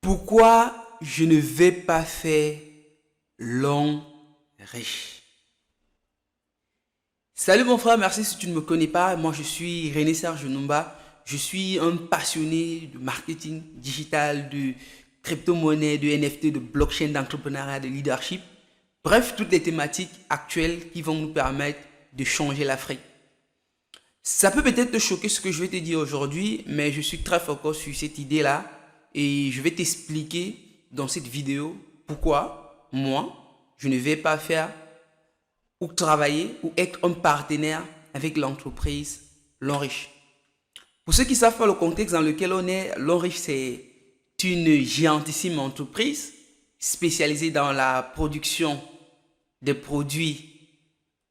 Pourquoi je ne vais pas faire l'homme riche? Salut mon frère, merci si tu ne me connais pas. Moi je suis René Serge Numba. Je suis un passionné de marketing digital, de crypto-monnaie, de NFT, de blockchain, d'entrepreneuriat, de leadership. Bref, toutes les thématiques actuelles qui vont nous permettre de changer l'Afrique. Ça peut peut-être te choquer ce que je vais te dire aujourd'hui, mais je suis très focus sur cette idée-là et je vais t'expliquer dans cette vidéo pourquoi moi, je ne vais pas faire ou travailler ou être un partenaire avec l'entreprise L'Enriche. Pour ceux qui ne savent pas le contexte dans lequel on est, L'Enriche c'est une géantissime entreprise spécialisée dans la production des produits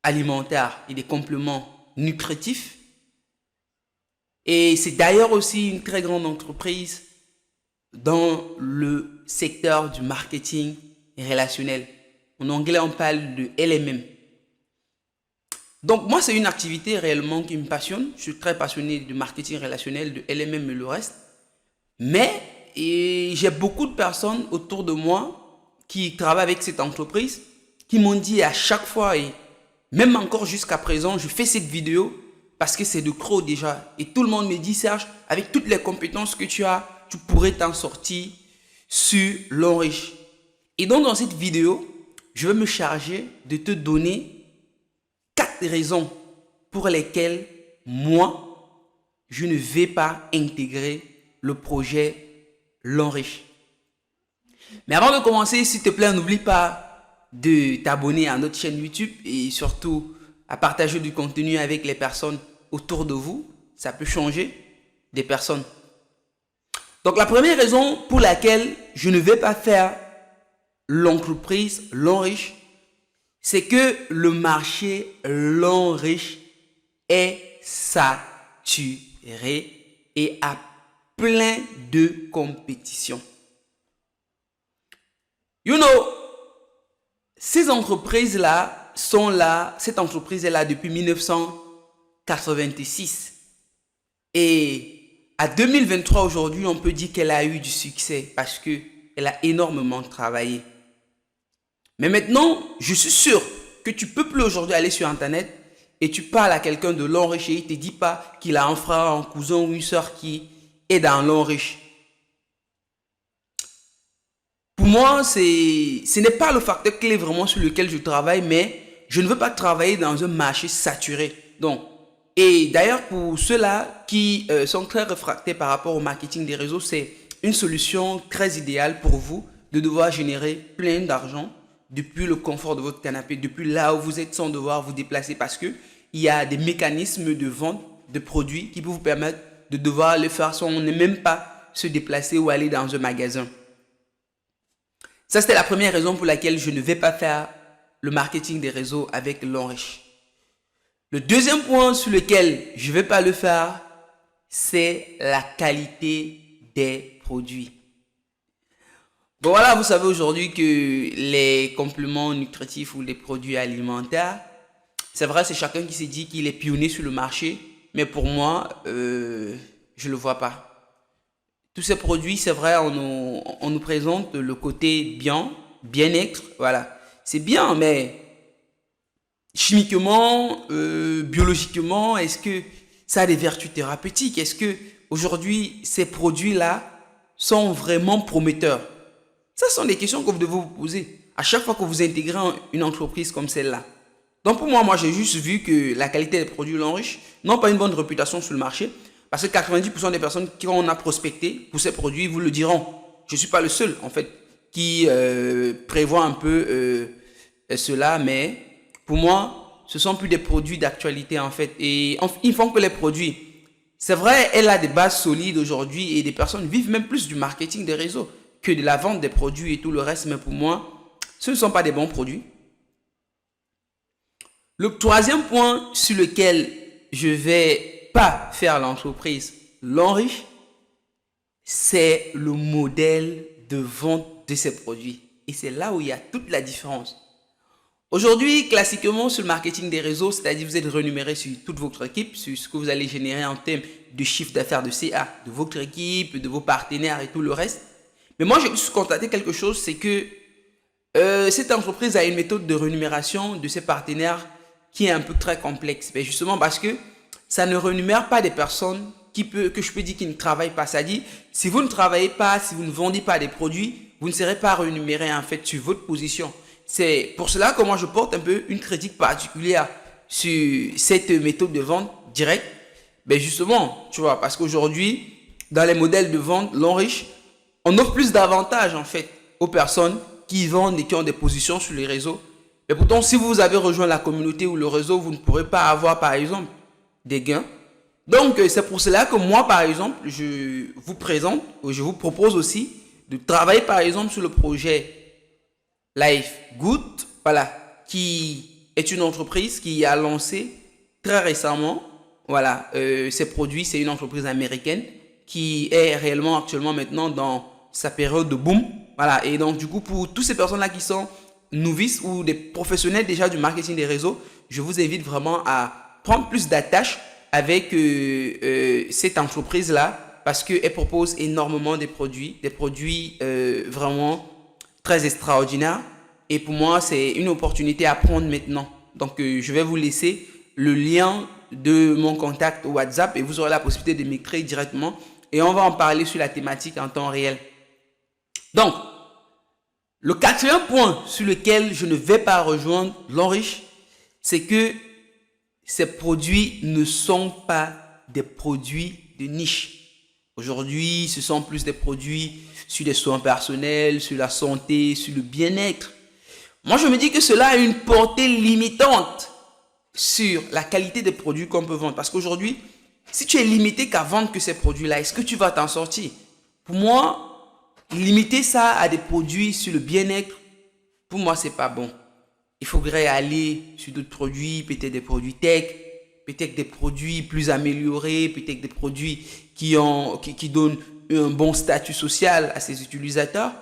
alimentaires et des compléments nutritifs. Et c'est d'ailleurs aussi une très grande entreprise dans le secteur du marketing relationnel. En anglais, on parle de LMM. Donc moi, c'est une activité réellement qui me passionne. Je suis très passionné de marketing relationnel, de LMM et le reste. Mais j'ai beaucoup de personnes autour de moi qui travaillent avec cette entreprise qui m'ont dit à chaque fois, et même encore jusqu'à présent, je fais cette vidéo parce que c'est de gros déjà. Et tout le monde me dit, Serge, avec toutes les compétences que tu as, tu pourrais t'en sortir sur L'Enriche. Et donc dans cette vidéo, je vais me charger de te donner 4 raisons pour lesquelles moi, je ne vais pas intégrer le projet L'Enriche. Mais avant de commencer, s'il te plaît, n'oublie pas de t'abonner à notre chaîne YouTube et surtout à partager du contenu avec les personnes autour de vous. Ça peut changer des personnes. Donc la première raison pour laquelle je ne vais pas faire l'entreprise L'Enriche, c'est que le marché L'Enriche est saturé et a plein de compétition. You know, ces entreprises-là sont là, cette entreprise est là depuis 1986. Et à 2023 aujourd'hui, on peut dire qu'elle a eu du succès parce qu'elle a énormément travaillé. Mais maintenant, je suis sûr que tu peux plus aujourd'hui aller sur Internet et tu parles à quelqu'un de L'Enriche et il ne te dit pas qu'il a un frère, un cousin ou une soeur qui est dans L'Enriche. Pour moi, ce n'est pas le facteur clé vraiment sur lequel je travaille, mais je ne veux pas travailler dans un marché saturé. Donc, et d'ailleurs, pour ceux-là qui sont très réfractaires par rapport au marketing des réseaux, c'est une solution très idéale pour vous de devoir générer plein d'argent depuis le confort de votre canapé, depuis là où vous êtes sans devoir vous déplacer parce qu'il y a des mécanismes de vente de produits qui peuvent vous permettre de devoir le faire sans ne même pas se déplacer ou aller dans un magasin. Ça, c'était la première raison pour laquelle je ne vais pas faire le marketing des réseaux avec L'Enriche. Le deuxième point sur lequel je ne vais pas le faire, c'est la qualité des produits. Bon voilà, vous savez aujourd'hui que les compléments nutritifs ou les produits alimentaires, c'est vrai, c'est chacun qui s'est dit qu'il est pionnier sur le marché, mais pour moi, je ne le vois pas. Tous ces produits, c'est vrai, on nous présente le côté bien-être, voilà. C'est bien, mais chimiquement, biologiquement, est-ce que ça a des vertus thérapeutiques? Est-ce que aujourd'hui ces produits-là sont vraiment prometteurs? Ça sont des questions que vous devez vous poser à chaque fois que vous intégrez une entreprise comme celle-là. Donc pour moi, j'ai juste vu que la qualité des produits L'Enriche n'ont pas une bonne réputation sur le marché parce que 90% des personnes qui on a prospecté pour ces produits vous le diront. Je ne suis pas le seul en fait qui prévoit un peu cela, mais pour moi, ce sont plus des produits d'actualité en fait. Et ils font que les produits. C'est vrai, elle a des bases solides aujourd'hui et des personnes vivent même plus du marketing des réseaux que de la vente des produits et tout le reste. Mais pour moi, ce ne sont pas des bons produits. Le troisième point sur lequel je ne vais pas faire l'entreprise L'Enriche, c'est le modèle de vente de ces produits. Et c'est là où il y a toute la différence. Aujourd'hui, classiquement, sur le marketing des réseaux, c'est-à-dire vous êtes rémunéré sur toute votre équipe, sur ce que vous allez générer en termes de chiffre d'affaires de CA, de votre équipe, de vos partenaires et tout le reste. Mais moi, j'ai juste constaté quelque chose, c'est que cette entreprise a une méthode de rémunération de ses partenaires qui est un peu très complexe. Mais justement parce que ça ne rémunère pas des personnes que je peux dire qui ne travaillent pas. Ça dit, si vous ne travaillez pas, si vous ne vendez pas des produits, vous ne serez pas rémunéré en fait sur votre position. C'est pour cela que moi je porte un peu une critique particulière sur cette méthode de vente directe. Ben justement, tu vois, parce qu'aujourd'hui, dans les modèles de vente non riches, on offre plus d'avantages en fait aux personnes qui vendent et qui ont des positions sur les réseaux. Mais pourtant, si vous avez rejoint la communauté ou le réseau, vous ne pourrez pas avoir par exemple des gains. Donc, c'est pour cela que moi, par exemple, je vous présente, ou je vous propose aussi de travailler par exemple sur le projet Life Good, voilà, qui est une entreprise qui a lancé très récemment, voilà, ses produits. C'est une entreprise américaine qui est réellement actuellement maintenant dans sa période de boom, voilà. Et donc du coup, pour toutes ces personnes là qui sont novices ou des professionnels déjà du marketing des réseaux, je vous invite vraiment à prendre plus d'attache avec cette entreprise là, parce qu'elle propose énormément de produits vraiment très extraordinaires. Et pour moi, c'est une opportunité à prendre maintenant. Donc, je vais vous laisser le lien de mon contact WhatsApp et vous aurez la possibilité de m'écrire directement. Et on va en parler sur la thématique en temps réel. Donc, le quatrième point sur lequel je ne vais pas rejoindre l'enriche, c'est que ces produits ne sont pas des produits de niche. Aujourd'hui, ce sont plus des produits sur les soins personnels, sur la santé, sur le bien-être. Moi, je me dis que cela a une portée limitante sur la qualité des produits qu'on peut vendre. Parce qu'aujourd'hui, si tu es limité qu'à vendre que ces produits-là, est-ce que tu vas t'en sortir? Pour moi, limiter ça à des produits sur le bien-être, pour moi, c'est pas bon. Il faudrait aller sur d'autres produits, peut-être des produits tech, peut-être des produits plus améliorés, peut-être des produits qui donnent un bon statut social à ses utilisateurs.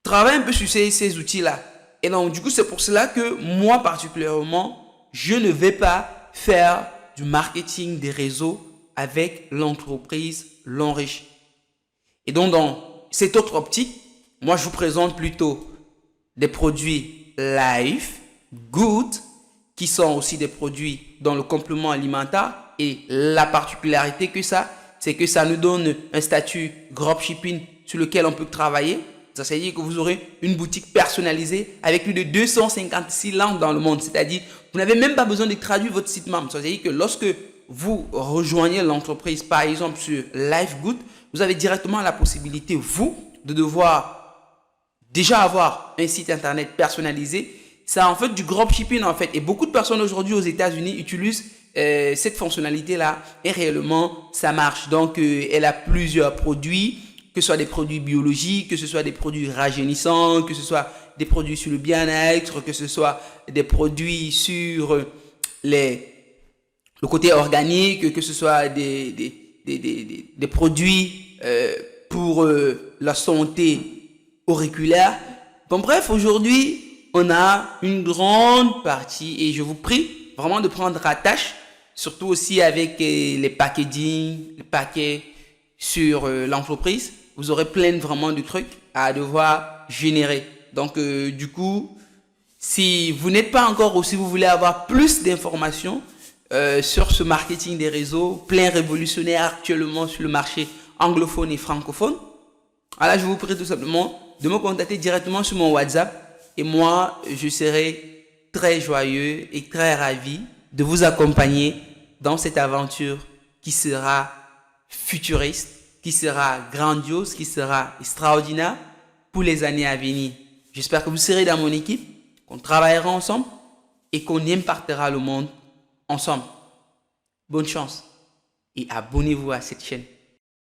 Travaille un peu sur ces outils-là. Et donc, du coup, c'est pour cela que moi, particulièrement, je ne vais pas faire du marketing des réseaux avec l'entreprise l'enriche. Et donc, dans cette autre optique, moi, je vous présente plutôt des produits Life Good, qui sont aussi des produits dans le complément alimentaire. Et la particularité que ça, c'est que ça nous donne un statut dropshipping sur lequel on peut travailler. Ça veut dire que vous aurez une boutique personnalisée avec plus de 256 langues dans le monde. C'est-à-dire, vous n'avez même pas besoin de traduire votre site membre. Ça veut dire que lorsque vous rejoignez l'entreprise, par exemple sur Life Good, vous avez directement la possibilité, vous, de devoir déjà avoir un site internet personnalisé. C'est en fait du dropshipping en fait. Et beaucoup de personnes aujourd'hui aux États-Unis utilisent cette fonctionnalité-là et réellement, ça marche. Donc, elle a plusieurs produits, que ce soit des produits biologiques, que ce soit des produits rajeunissants, que ce soit des produits sur le bien-être, que ce soit des produits sur le côté organique, que ce soit des produits pour la santé auriculaire. Bon, bref, aujourd'hui, on a une grande partie et je vous prie vraiment de prendre attache, surtout aussi avec les packaging, les paquets sur l'entreprise. Vous aurez plein vraiment de trucs à devoir générer. Donc, du coup, si vous n'êtes pas encore ou si vous voulez avoir plus d'informations sur ce marketing des réseaux, plein révolutionnaire actuellement sur le marché anglophone et francophone, alors je vous prie tout simplement de me contacter directement sur mon WhatsApp et moi, je serai très joyeux et très ravi de vous accompagner dans cette aventure qui sera futuriste, qui sera grandiose, qui sera extraordinaire pour les années à venir. J'espère que vous serez dans mon équipe, qu'on travaillera ensemble et qu'on impactera le monde ensemble. Bonne chance et abonnez-vous à cette chaîne.